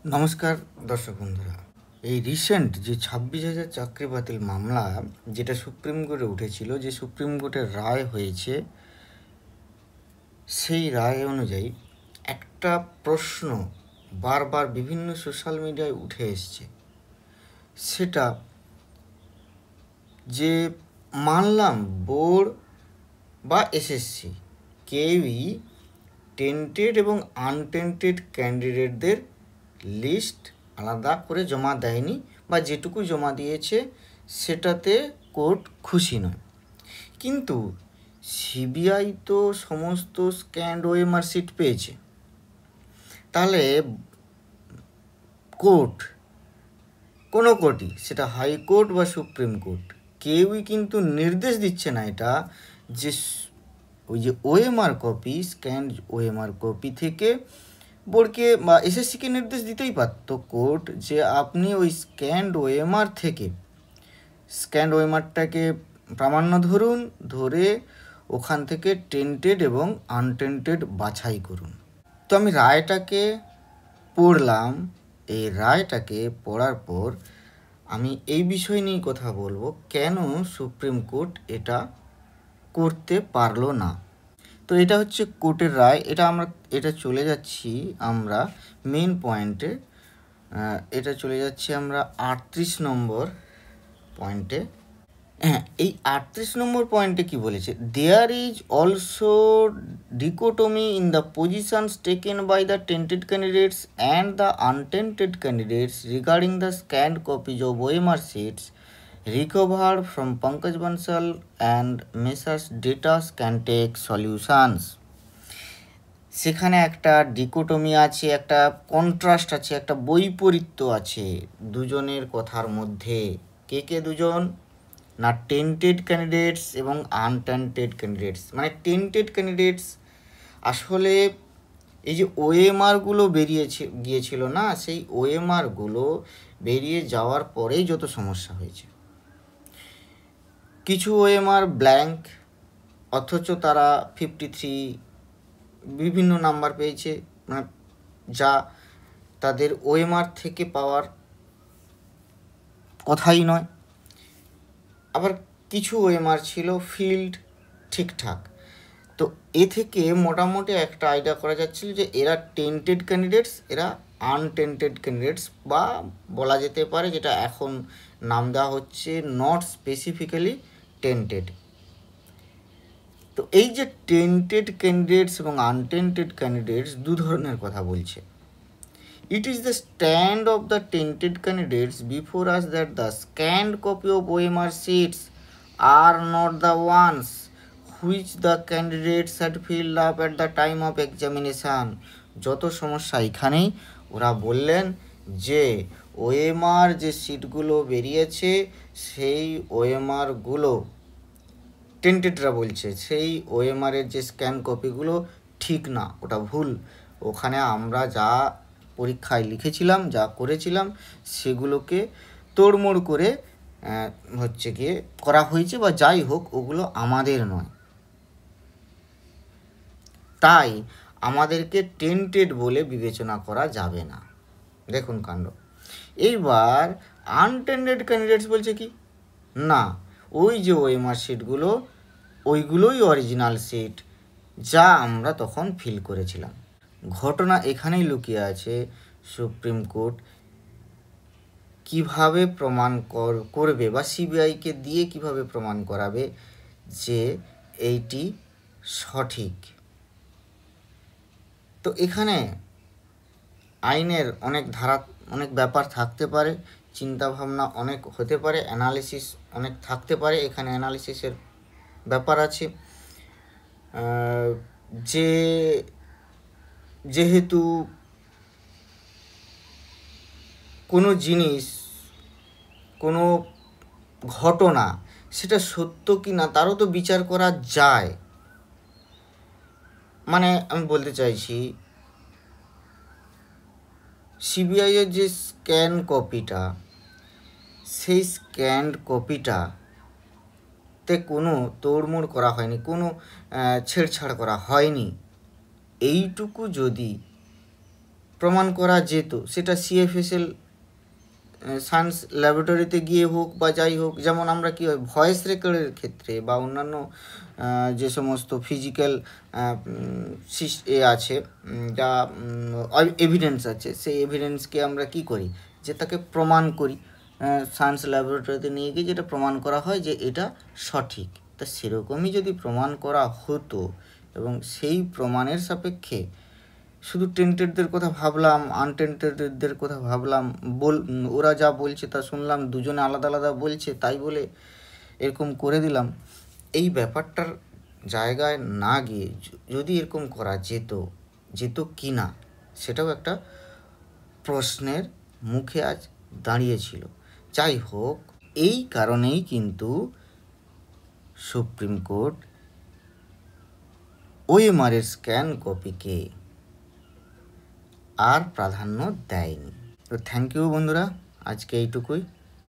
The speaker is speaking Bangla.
নমস্কার দর্শক বন্ধুরা। এই রিসেন্ট যে 26,000 চাকরি বাতিল মামলা যেটা সুপ্রিম কোর্টে উঠেছিল, যে সুপ্রিম কোর্টের রায় হয়েছে, সেই রায় অনুযায়ী একটা প্রশ্ন বারবার বিভিন্ন সোশ্যাল মিডিয়ায় উঠে এসছে। সেটা যে মানলাম বোর্ড বা এসএসসি কেউই টেন্টেড এবং আনটেন্টেড ক্যান্ডিডেটদের লিস্ট আলাদা করে জমা দেয়নি, বা যেটুকু জমা দিয়েছে সেটাতে কোর্ট খুশি নয়। কিন্তু সিবিআই তো সমস্ত স্ক্যান্ড ওএমআর শিট পেয়েছে। তাহলে কোর্ট, কোনো কোর্টই, সেটা হাইকোর্ট বা সুপ্রিম কোর্ট, কেউই কিন্তু নির্দেশ দিচ্ছে না এটা যে ওই যে OMR copy, scanned OMR copy থেকে বোর্ডকে বা এসএসসিকে নির্দেশ দিতেই পারত কোর্ট যে আপনি ওই স্ক্যান্ড ওএমআর থেকে স্ক্যান্ড ওএমআরটাকে প্রামাণ্য ধরুন, ধরে ওখান থেকে টেন্টেড এবং আনটেন্টেড বাছাই করুন। তো আমি রায়টাকে পড়লাম। এই রায়টাকে পড়ার পর আমি এই বিষয় নিয়ে কথা বলবো, কেন সুপ্রিম কোর্ট এটা করতে পারলো না। তো এটা হচ্ছে কোর্টের রায়। এটা চলে যাচ্ছি আমরা মেন পয়েন্টে। এটা চলে যাচ্ছি আমরা 38 নম্বর পয়েন্টে। হ্যাঁ, এই 38 নম্বর পয়েন্টে কি বলেছে? There is also dichotomy in the positions taken by the tainted candidates and the untainted candidates regarding the scanned copies of OMR sheets recovered from Pankaj Bansal and Messrs Data Scantek Solutions। সেখানে একটা ডিকোটমি আছে, একটা কন্ট্রাস্ট আছে, একটা বৈপরীত্য আছে দুজনের কথার মধ্যে। কে দুজন? না, টেন্টেড ক্যান্ডিডেটস এবং আনটেন্টেড ক্যান্ডিডেটস। মানে টেন্টেড ক্যান্ডিডেটস আসলে এই যে ওএমআরগুলো গিয়েছিল না, সেই ওএমআরগুলো বেরিয়ে যাওয়ার পরেই যত সমস্যা হয়েছে। কিছু ওএমআর ব্ল্যাঙ্ক, অথচ তারা 53 বিভিন্ন নাম্বার পেয়েছে, মানে যা তাদের ওএমআর থেকে পাওয়ার কথাই নয়। আবার কিছু ওএমআর ছিল ফিল্ড ঠিকঠাক। তো এ থেকে মোটামুটি একটা আইডিয়া করা যাচ্ছিল যে এরা টেন্টেড ক্যান্ডিডেটস, এরা আনটেন্টেড ক্যান্ডিডেটস, বা বলা যেতে পারে যেটা এখন নাম দেওয়া হচ্ছে নট স্পেসিফিক্যালি টেন্টেড। তো এই যে টেন্টেড ক্যান্ডিডেটস এবং আনটেন্টেড ক্যান্ডিডেটস দু ধরনের কথা বলছে। It is the stand of the tainted candidates before us that the scanned copy of OMR sheets are not the ones which the candidates had filled up at the time of examination। যত সমস্যা এখানেই। ওরা বললেন যে ওএমআর যে শিটগুলো বেরিয়েছে সেই ওএমআরগুলো, টেন্টেডরা বলছে সেই ওএমআরের যে স্ক্যান কপিগুলো ঠিক না, ওটা ভুল। ওখানে আমরা যা পরীক্ষায় লিখেছিলাম, যা করেছিলাম, সেগুলোকে তোড়মোড় করে হচ্ছে গিয়ে করা হয়েছে, বা যাই হোক, ওগুলো আমাদের নয়। তাই আমাদেরকে টেন্টেড বলে বিবেচনা করা যাবে না। দেখুন কাণ্ড। এইবার আনটেন্টেড ক্যান্ডিডেটস বলছে কি না, ওই যে ওএমআর শিটগুলো, ওইগুলোই অরিজিনাল শিট যা আমরা তখন ফিল করেছিলাম। ঘটনা এখানেই লুকিয়ে আছে। সুপ্রিম কোর্ট কিভাবে প্রমাণ করবে, বা সিবিআইকে দিয়ে কিভাবে প্রমাণ করাবে যে এইটি সঠিক? তো এখানে আইনের অনেক ধারা, অনেক ব্যাপার থাকতে পারে, চিন্তাভাবনা অনেক হতে পারে, অ্যানালিসিস অনেক থাকতে পারে। এখানে অ্যানালিসিসের ব্যাপার আছে। যেহেতু কোনো জিনিস, কোনো ঘটনা, সেটা সত্য কি না তারও তো বিচার করা যায়। মানে আমি বলতে চাইছি, সিবিআইয়ের যে স্ক্যান কপিটা, সেই স্ক্যান কপিটাতে কোনো তোড়মোড় করা হয়নি, কোনো ছেড়ছাড় করা হয়নি। এইটুকু যদি প্রমাণ করা যেত, সেটা সিএফএসএল সায়েন্স ল্যাবরেটরিতে গিয়ে হোক বা যাই হোক। যেমন আমরা কী হয় ভয়েস রেকর্ডের ক্ষেত্রে বা অন্যান্য যে সমস্ত ফিজিক্যাল আছে, যা এভিডেন্স আছে, সেই এভিডেন্সকে আমরা কি করি, যে তাকে প্রমাণ করি সায়েন্স ল্যাবরেটরিতে নিয়ে গিয়ে, যেটা প্রমাণ করা হয় যে এটা সঠিক। তা সেরকমই যদি প্রমাণ করা হতো এবং সেই প্রমাণের সাপেক্ষে শুধু টেন্টেডদের কথা ভাবলাম, আনটেন্টেডদের কথা ভাবলাম, ওরা যা বলছে তা শুনলাম, দুজনে আলাদা আলাদা বলছে তাই বলে এরকম করে দিলাম, এই ব্যাপারটার জায়গায় না গিয়ে যদি এরকম করা যেত কি না, সেটাও একটা প্রশ্নের মুখে আজ দাঁড়িয়েছিল। যাই হোক, এই কারণেই কিন্তু সুপ্রিম কোর্ট ওএমআরের স্ক্যান কপিকে আর প্রাধান্য দেয়নি। তো থ্যাংক ইউ বন্ধুরা, আজকে এইটুকুই।